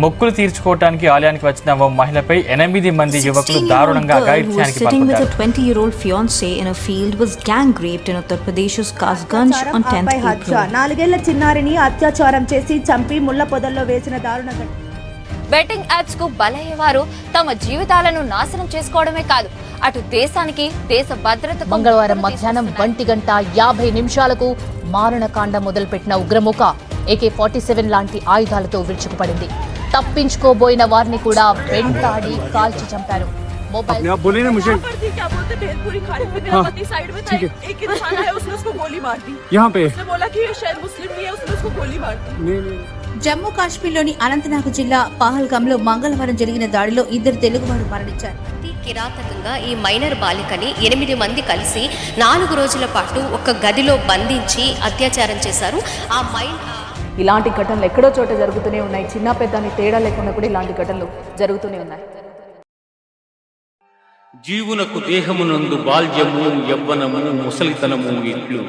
మొక్కులు తీర్చుకోవడానికి ఆలయానికి వచ్చిన ఓ మహిళపై 8 మంది యువకులు దారుణంగా అఘాయిత్యానికి పాల్పడ్డారు. 20-year-old fiancé in a field was gang raped in Uttar Pradesh's Kasganj on 10th April. 4 ఏళ్ల చిన్నారిని అత్యాచారం చేసి చంపి ముళ్ళ పొదల్లో వేసిన దారుణ ఘటన. బెట్టింగ్ యాప్స్ కు బలయ్యేవారు తమ జీవితాలను నాశనం చేసుకోవడమే కాదు, అటు దేశానికి దేశ భద్రతకు. మంగళవారం మధ్యాహ్నం 1:50 మారణకాండ మొదలుపెట్టిన ఉగ్రముఖ AK-47 లాంటి ఆయుధాలతో విరుచుకుపడింది. తప్పించుకోబోయిన వారిని కూడా వెంటాడి కాల్చి చంపారు. మొబైల్ జమ్మూ కాశ్మీర్లోని అనంతనాగ్ జిల్లా పహల్గాంలో మంగళవారం జరిగిన దాడిలో 2 తెలుగువారు మరణించారు. కిరాతకంగా ఈ మైనర్ బాలికని 8 మంది కలిసి 4 రోజుల పాటు ఒక గదిలో బంధించి అత్యాచారం చేశారు. ఇలాంటి ఘటనలు ఎక్కడో చోట జరుగుతూనే ఉన్నాయి. చిన్న పెద్దని తేడా లేకుండా కూడా ఇలాంటి ఘటనలు జరుగుతూనే ఉన్నాయి. జీవునకు దేహమునందు బాల్యము, యవ్వనము, ముసలితనము ఇట్లు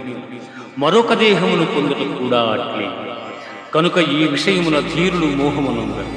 మరొక దేహమును పొందుట కూడా అట్లే. కనుక ఈ విషయమున ధీరులు మోహమునందరు.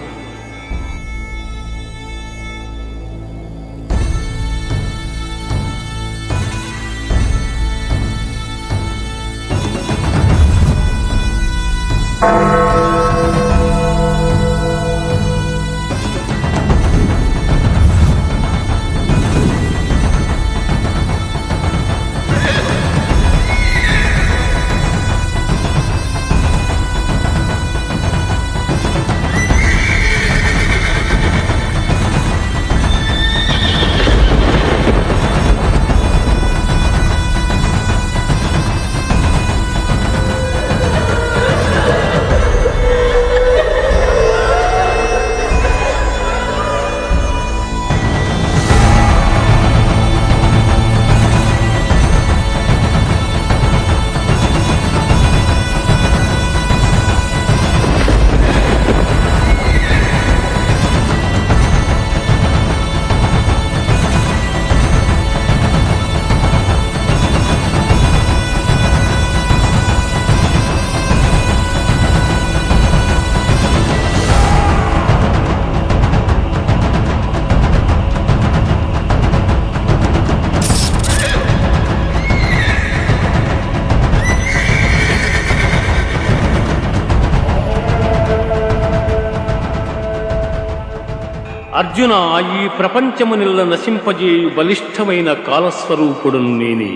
అర్జున, ఈ ప్రపంచమునిల్ల నశింపజేయు బలిష్టమైన కాలస్వరూపుడును నేనే.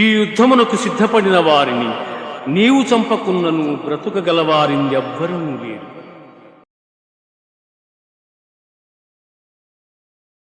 ఈ యుద్ధమునకు సిద్ధపడిన వారిని నీవు చంపకున్నను బ్రతుకగలవారిని ఎవ్వరూ లేరు.